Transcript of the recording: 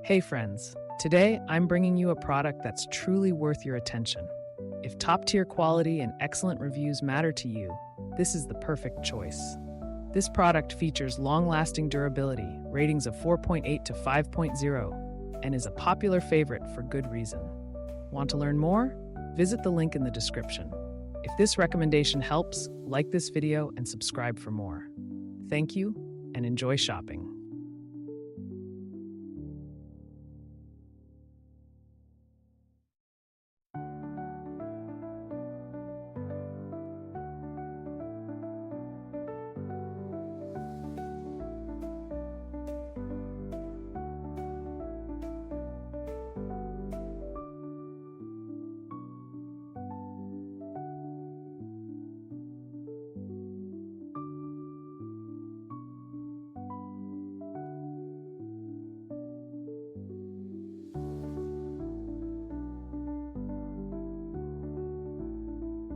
Hey friends, today I'm bringing you a product that's truly worth your attention. If top-tier quality and excellent reviews matter to you, this is the perfect choice. This product features long-lasting durability, ratings of 4.8 to 5.0, and is a popular favorite for good reason. Want to learn more? Visit the link in the description. If this recommendation helps, like this video and subscribe for more. Thank you, and enjoy shopping.